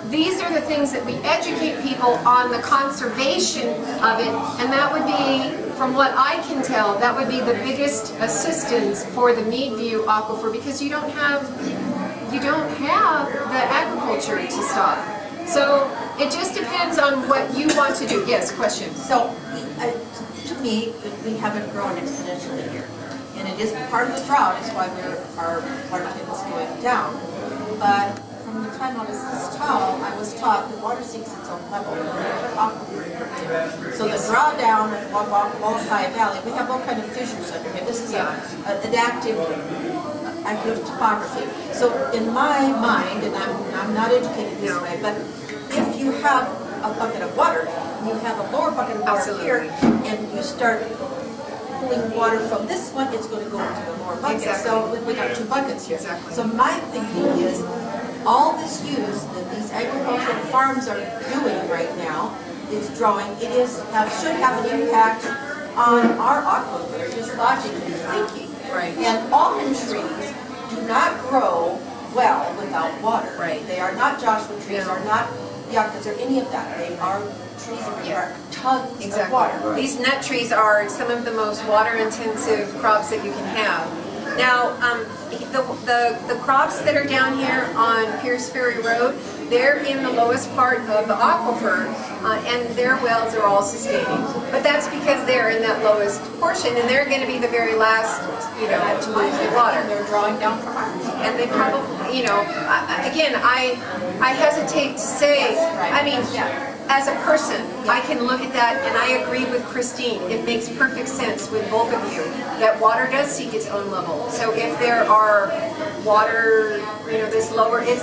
these are the things that we educate people on the conservation of it, and that would be, from what I can tell, that would be the biggest assistance for the Meadview aquifer, because you don't have the agriculture to stop. So it just depends on what you want to do. Yes, question. So, to me, we haven't grown exponentially here. And it is part of the drought is why our water table's going down. But from the time I was this tall, I was taught that water seeks its own level. So the drawdown of Wallapai Valley, we have all kind of fissures under here. This is an adaptive accurate topography. So in my mind, and I'm not educated this way, but if you have a bucket of water, you have a lower bucket of water here, and you start pulling water from this one, it's going to go into the lower bucket. Exactly. So we got two buckets here. Exactly. So my thinking is, all this use that these agricultural farms are doing right now, it's drawing, should have an impact on our aquifer, just logically thinking. Right. And almond trees do not grow well without water. Right. They are not Joshua trees, No. are not yuccas, or any of that. They are trees that require tons of Exactly. water. These nut trees are some of the most water-intensive crops that you can have. Now, the crops that are down here on Pierce Ferry Road, they're in the lowest part of the aquifer, and their wells are all sustaining. But that's because they're in that lowest portion, and they're going to be the very last, to lose the water. And they're drawing down from ours. And they probably, again, I hesitate to say, I mean, as a person, I can look at that and I agree with Christine. It makes perfect sense with both of you that water does seek its own level. So if there are water, this lower, it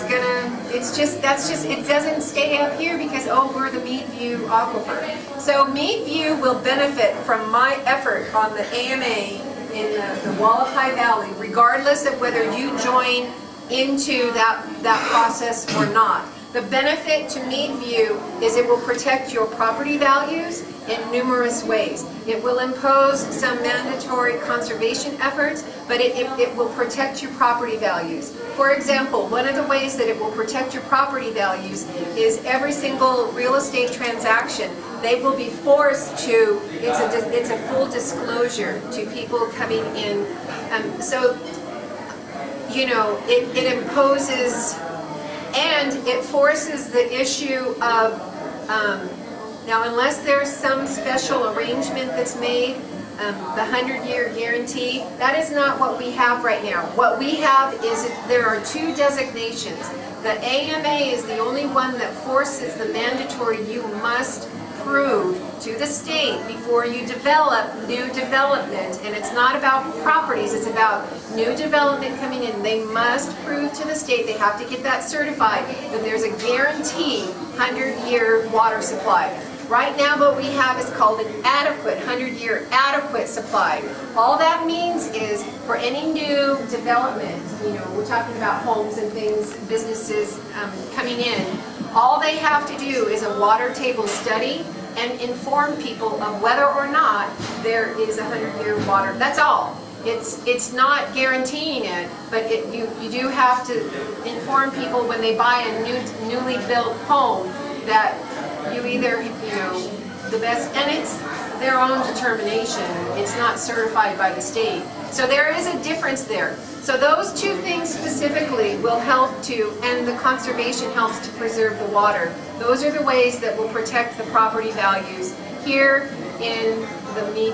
doesn't stay up here because, we're the Meadview aquifer. So Meadview will benefit from my effort on the AMA in the Wallapai Valley, regardless of whether you join into that process or not. The benefit to Meadview is it will protect your property values in numerous ways. It will impose some mandatory conservation efforts, but it will protect your property values. For example, one of the ways that it will protect your property values is every single real estate transaction, they will be forced to, it's a full disclosure to people coming in. It imposes, and it forces the issue of, now unless there's some special arrangement that's made, the 100-year guarantee, that is not what we have right now. What we have is there are two designations. The AMA is the only one that forces the mandatory, you must prove to the state before you develop new development, and it's not about properties, it's about new development coming in. They must prove to the state, they have to get that certified, that there's a guaranteed 100-year water supply. Right now what we have is called an adequate, 100-year adequate supply. All that means is for any new development, we're talking about homes and things, businesses coming in, all they have to do is a water table study and inform people of whether or not there is a 100-year water. That's all. It's not guaranteeing it, but you do have to inform people when they buy a newly built home that you either, the best, and it's their own determination. It's not certified by the state. So there is a difference there. So those two things specifically will help to, and the conservation helps to preserve the water. Those are the ways that will protect the property values here in the in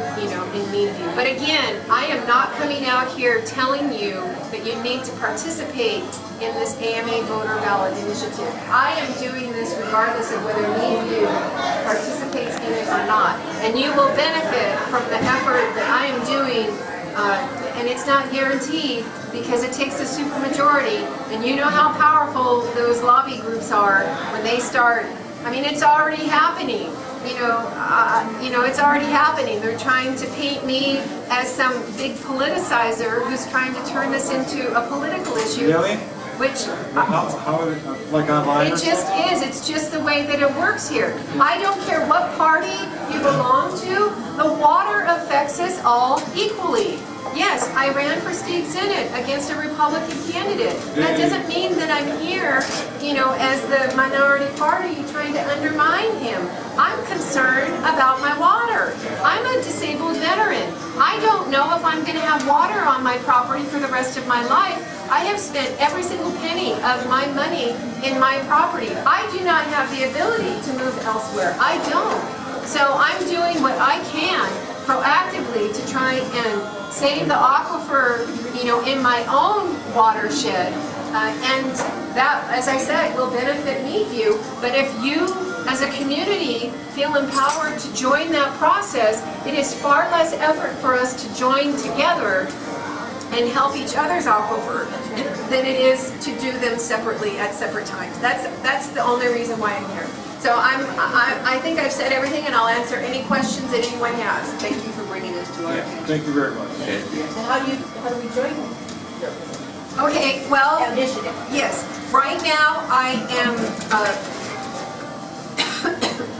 Meadview. But again, I am not coming out here telling you that you need to participate in this AMA voter ballot initiative. I am doing this regardless of whether Meadview participates in it or not. And you will benefit from the effort that I am doing, and it's not guaranteed because it takes a supermajority, and you know how powerful those lobby groups are when they start. I mean, it's already happening. It's already happening. They're trying to paint me as some big politicizer who's trying to turn this into a political issue. Really? Which How like online? it just is. It's just the way that it works here. I don't care what party you belong to. The water affects us all equally. Yes, I ran for state senate against a Republican candidate. That doesn't mean that I'm here, as the minority party trying to undermine him. I'm concerned about my water. I'm a disabled veteran. I don't know if I'm going to have water on my property for the rest of my life. I have spent every single penny of my money in my property. I do not have the ability to move elsewhere. I don't. So I'm doing what I can proactively to try and save the aquifer, in my own watershed, and that, as I said, will benefit Meadview. But if you, as a community, feel empowered to join that process, it is far less effort for us to join together and help each other's aquifer than it is to do them separately at separate times. That's the only reason why I'm here. So I think I've said everything, and I'll answer any questions that anyone has. Thank you for bringing this to our attention. Thank you very much. So how do we join Okay, well, the initiative? yes. Right now, I am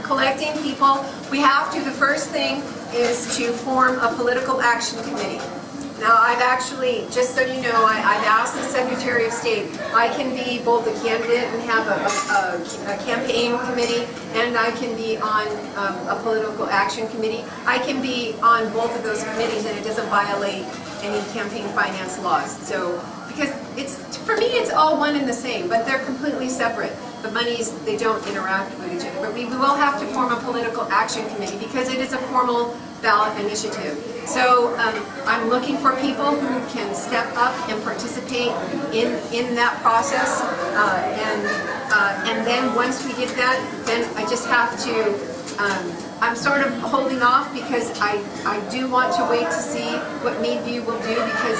collecting people. We have to. The first thing is to form a political action committee. Now, I've actually, just so you know, I've asked the Secretary of State, I can be both a candidate and have a campaign committee, and I can be on a political action committee. I can be on both of those committees, and it doesn't violate any campaign finance laws. So, because for me, it's all one and the same, but they're completely separate. The monies, they don't interact with each other. But we will have to form a political action committee because it is a formal ballot initiative. So I'm looking for people who can step up and participate in that process. And then once we get that, then I just have to, I'm sort of holding off because I do want to wait to see what Meadview will do, because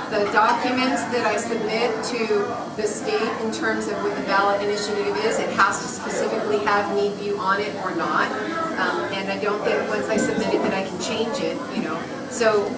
the documents that I submit to the state in terms of what the ballot initiative is, it has to specifically have Meadview on it or not. And I don't think once I submit it that I can change it, you know. So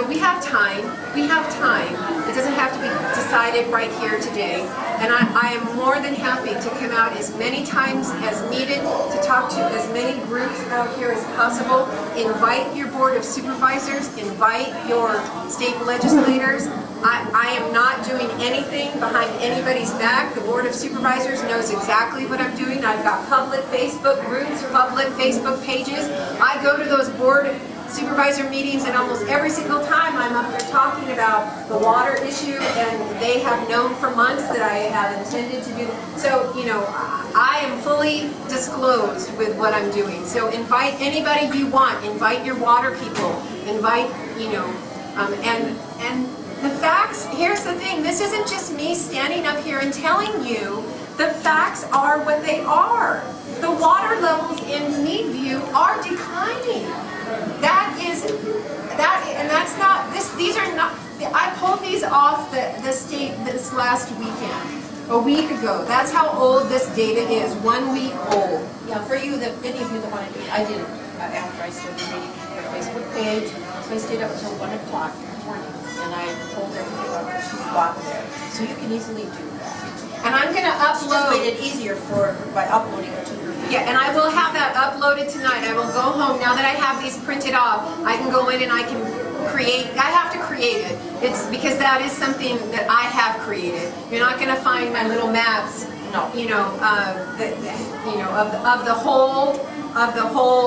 we have time. We have time. It doesn't have to be decided right here today. And I am more than happy to come out as many times as needed to talk to as many groups out here as possible. Invite your Board of Supervisors. Invite your state legislators. I am not doing anything behind anybody's back. The Board of Supervisors knows exactly what I'm doing. I've got public Facebook groups, public Facebook pages. I go to those Board Supervisor meetings, and almost every single time I'm up there talking about the water issue, and they have known for months that I have intended to do. So, you know, I am fully disclosed with what I'm doing. So invite anybody you want. Invite your water people. Invite, you know, and the facts, here's the thing, this isn't just me standing up here and telling you. The facts are what they are. The water levels in Meadview are declining. That's not, these are not, I pulled these off the state this last weekend, a week ago. That's how old this data is, 1 week old. Yeah, for you, any of you that want to do it, I did it after I started reading your Facebook page. So I stayed up until 1 o'clock in the morning, and I pulled everything up that she's got there. So you can easily do that. And I'm going to She just upload. made it easier for her by uploading it to her Facebook. Yeah, and I will have that uploaded tonight. I will go home, now that I have these printed off, I can go in and I can create, I have to create it. It's because that is something that I have created. You're not going to find my little maps, you know, of the whole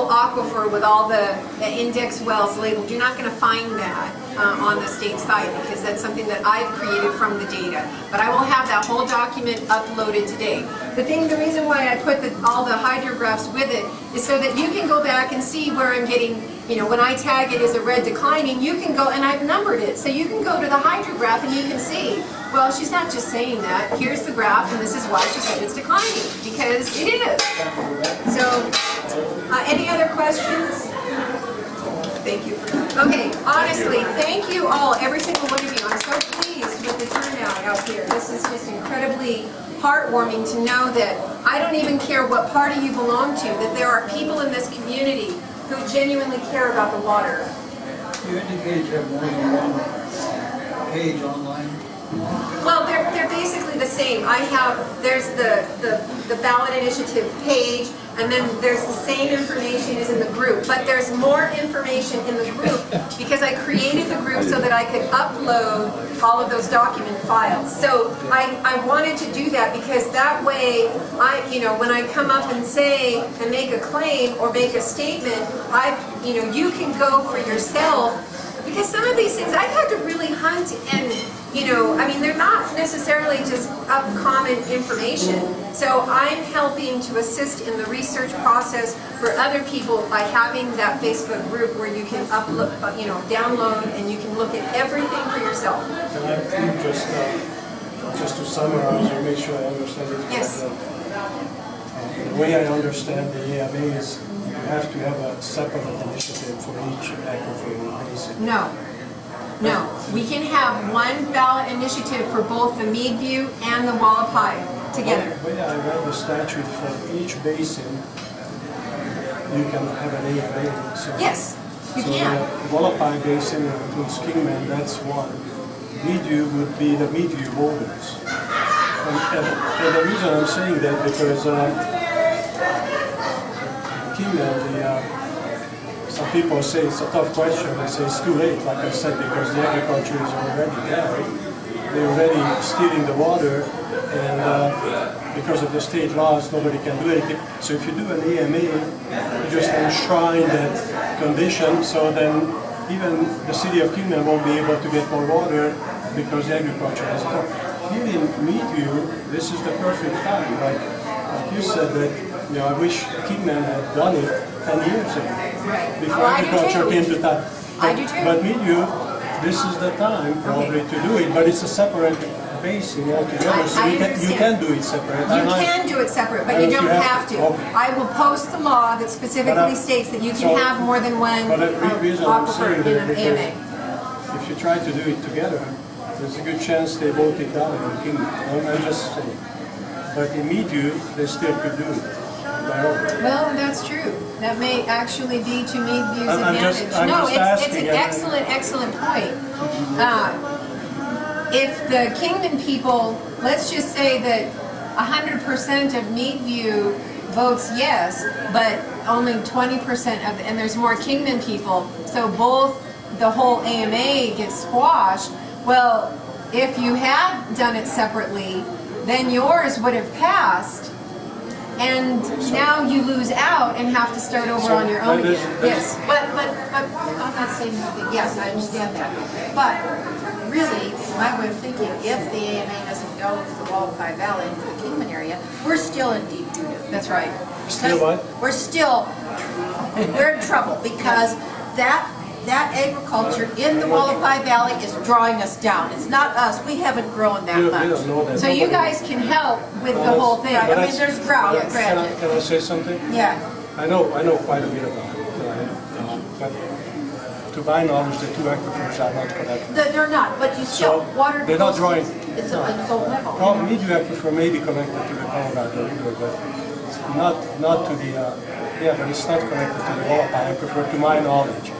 aquifer with all the index wells labeled. You're not going to find that on the state site, because that's something that I've created from the data. But I will have that whole document uploaded today. The reason why I put all the hydrographs with it is so that you can go back and see where I'm getting, you know, when I tag it as a red declining, you can go, and I've numbered it, so you can go to the hydrograph and you can see, well, she's not just saying that. Here's the graph, and this is why she said it's declining, because it is. So, any other questions? Thank you. Okay, honestly, thank you all, every single one of you. I'm so pleased with the turnout out here. This is just incredibly heartwarming to know that I don't even care what party you belong to, that there are people in this community who genuinely care about the water. You indicate you have more than one page online. Well, they're basically the same. There's the ballot initiative page, and then there's the same information as in the group, but there's more information in the group because I created the group so that I could upload all of those document files. So I wanted to do that because that way, when I come up and say and make a claim or make a statement, you can go for yourself, because some of these things I've had to really hunt and. They're not necessarily just common information. So I'm helping to assist in the research process for other people by having that Facebook group where you can upload, download, and you can look at everything for yourself. And I think just to summarize or make sure I understand it. Yes. The way I understand the EMA is you have to have a separate initiative for each aquifer basin. No. we can have one ballot initiative for both the Meadview and the Wallapai together. But yeah, I read the statute for each basin, you can have an AMA. So, Yes, you so can. the Wallapai Basin includes Kingman, that's one. Meadview would be the Meadview boulders. And the reason I'm saying that because Kingman, some people say it's a tough question. They say it's too late, like I said, because the agriculture is already there. They're already stealing the water, and because of the state laws, nobody can do anything. So if you do an AMA, you just enshrine that condition, so then even the city of Kingman won't be able to get more water because the agriculture has come. Here in Meadview, this is the perfect time. Like you said that, I wish Kingman had done it 10 years ago. Right. Before Oh, I do agriculture too. came to town. I do too. But Meadview, this is the time probably to do it, but it's a separate basin altogether, so I you understand. can do it separate. You can do it separate, but you don't have to. Okay. I will post the law that specifically states that you can so- have more than one But the reason I'm aquifer saying in that an because AMA. if you try to do it together, there's a good chance they vote it down in Kingman. I'm just saying. But in Meadview, they still could do it. By all. Well, that's true. That may actually be to Meadview's I'm advantage. just No, it's asking, an excellent point. If the Kingman people, let's just say that 100% of Meadview votes yes, but only 20% of, and there's more Kingman people, so both the whole AMA gets squashed. Well, if you had done it separately, then yours would have passed, and now you lose out and have to start over on your own again. Yes. But I'm not saying nothing, yes, I understand that. But really, my way of thinking, if the AMA doesn't go for the Wallapai Valley and for the Kingman area, we're still in deep doo-doo. That's right. Still what? We're in trouble because that agriculture in the Wallapai Valley is drawing us down. It's not us, we haven't grown that They much. don't know that. So you guys can help with the whole thing. Right, I mean, there's drought, Yes. granted. Can I say something? Yeah. I know quite a bit about it, but to my knowledge, the two aquifers are not connected. They're not, but you still, So, water. they're not goes- drawing. It's a low level. Meadview aquifer may be connected to the Colorado River, but not to the, but it's not connected to the Wallapai aquifer, to my knowledge.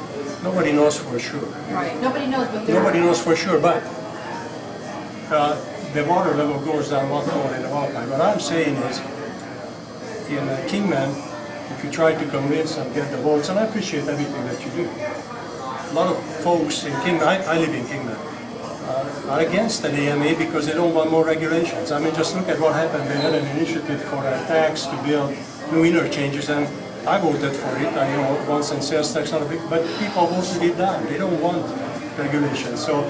Nobody knows for sure. Right, nobody knows what they're. Nobody knows for sure, but the water level goes down a lot more in the Wallapai. What I'm saying is, in Kingman, if you try to convince and get the votes, and I appreciate everything that you do, a lot of folks in Kingman, I live in Kingman, are against an AMA because they don't want more regulations. I mean, just look at what happened. They had an initiative for a tax to build new interchanges, and I voted for it. I know once and sales tax not a big, but people voted it down. They don't want regulations. So,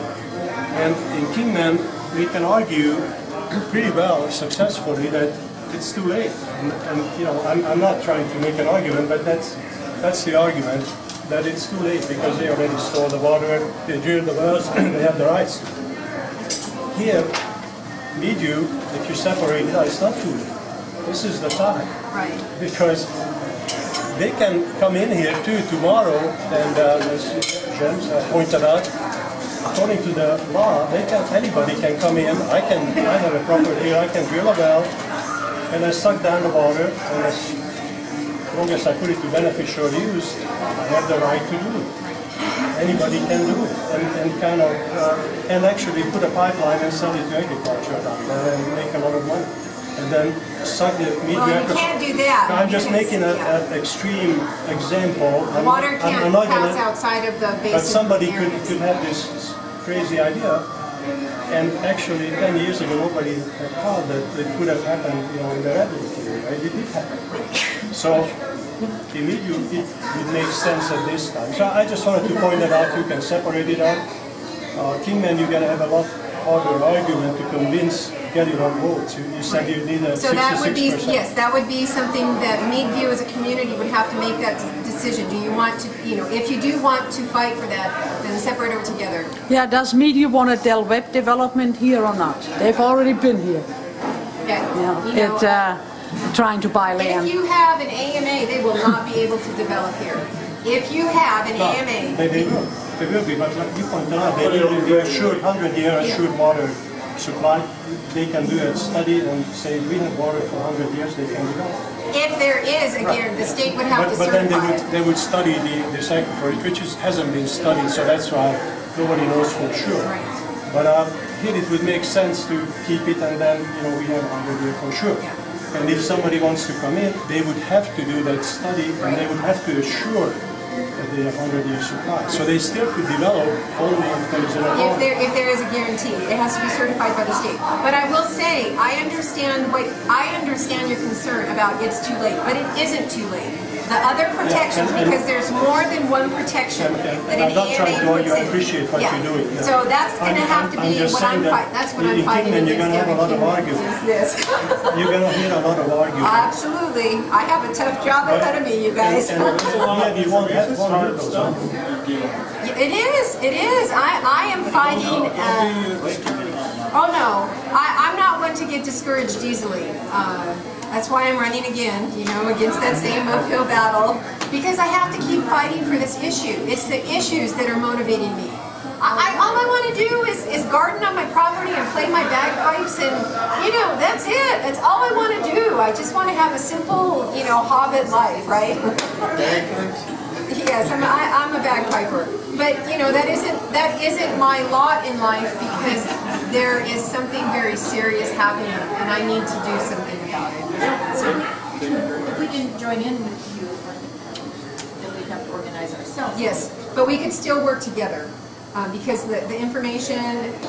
and in Kingman, we can argue pretty well, successfully, that it's too late. And I'm not trying to make an argument, but that's the argument, that it's too late because they already stole the water, they drilled the wells, they have the rights. Here, Meadview, if you separate it out, it's not too late. This is the time. Right. Because they can come in here too tomorrow, and as James pointed out, according to the law, anybody can come in. I have a property here, I can drill a well, and I suck down the water, and as long as I put it to beneficial use, I have the right to do it. Anybody can do it, and actually put a pipeline and sell it to agriculture down there and make a lot of money. And then suck the Meadview Well, you can't do that. I'm just because, making yeah. an extreme example. The water can't I'm not pass gonna- outside of the basin. But somebody areas. could have this crazy idea, and actually 10 years ago nobody had thought that it could have happened, in the redwood area, right? It did happen. So immediately it makes sense at this time. So I just wanted to point that out. You can separate it out. Kingman, you're gonna have a lot harder argument to convince, get enough votes. You said you need a 66%. So that would be, yes, that would be something that Meadview as a community would have to make that decision. Do you want to, if you do want to fight for that, then separate it together. Yeah, does Meadview want a Del Webb development here or not? They've already been here. Okay. Trying to buy land. If you have an AMA, they will not be able to develop here. If you have an AMA, They will. There will be, but like you pointed out, they will be assured, 100-year assured water supply. They can do a study and say, we have water for 100 years, they can develop. If there is a guarantee, the state would have to But then certify it. they would study the cycle for it, which hasn't been studied, so that's why nobody knows for sure. Right. But here it would make sense to keep it, and then, we have 100 year for sure. Yeah. And if somebody wants to come in, they would have to do that study, and they would have to assure that they have 100-year supply. So they still could develop only if there is an water. If there is a guarantee, it has to be certified by the state. But I will say, I understand your concern about it's too late, but it isn't too late. The other protections, because there's more than one protection that And an I'm not trying to EMA argue, puts I in. appreciate what Yeah. you're doing. Yeah. So that's gonna have to I'm be just what I'm saying that fighting, that's what I'm in fighting Kingman, you're against gonna have a lot of Kingman, arguments. is this. You're going to hear a lot of arguments. Absolutely, I have a tough job ahead of me, you guys. And yeah, you won't have one of those. It is. I am fighting, oh no, I'm not one to get discouraged easily. That's why I'm running again, against that same uphill battle, because I have to keep fighting for this issue. It's the issues that are motivating me. All I want to do is garden on my property and play my bagpipes, and that's it. That's all I want to do. I just want to have a simple, hobbit life, right? Yes, I'm a bagpiper, but that isn't my lot in life, because there is something very serious happening, and I need to do something about it. So, If we didn't join in with you, then we'd have to organize ourselves. yes, but we could still work together, because the information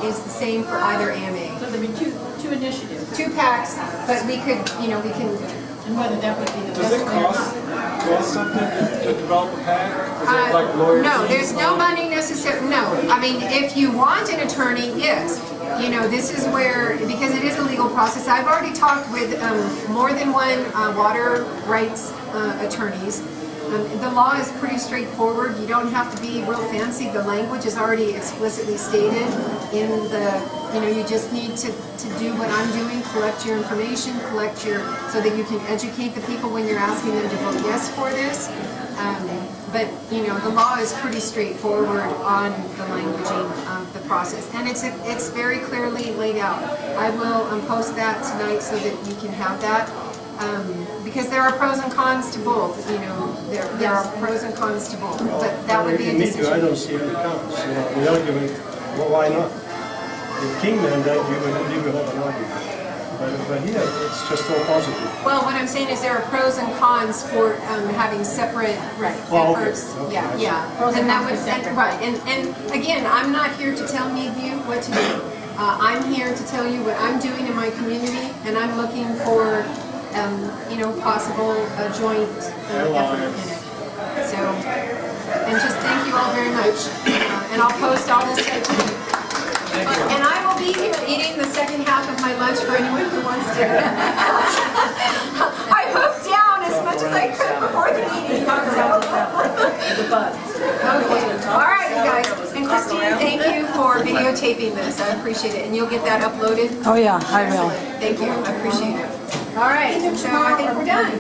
is the same for either AMA. So there'd be two initiatives, 2 packs, but we can, and whether that would be the Does best it way or cost not. something to develop a pack? Is it like lawyer no, fees? there's no money necessary, no. I mean, if you want an attorney, yes. This is where, because it is a legal process, I've already talked with more than one water rights attorneys. The law is pretty straightforward. You don't have to be real fancy. The language is already explicitly stated in the, you just need to do what I'm doing, collect your information, so that you can educate the people when you're asking them to vote yes for this. But, the law is pretty straightforward on the languaging of the process. And it's very clearly laid out. I will post that tonight so that you can have that. Because there are pros and cons to both, there are pros and cons to both, but that would be a Me too, I decision. don't see any counts. The argument, well, why not? In Kingman, that you will have an argument. But here, it's just all positive. Well, what I'm saying is there are pros and cons for having separate Well, okay. efforts. Okay, I see. Yeah. And that would, and again, I'm not here to tell Meadview what to do. I'm here to tell you what I'm doing in my community, and I'm looking for possible joint effort in it. So, and just thank you all very much. And I'll post all this stuff too. And I will be here eating the second half of my lunch for anyone who wants to. I hooked down as much as I could before the meeting. Okay, all right, you guys. And Christine, thank you for videotaping this. I appreciate it. And you'll get that uploaded? Oh yeah, I will. Excellent. Thank you. I appreciate it. All right, so I think we're done.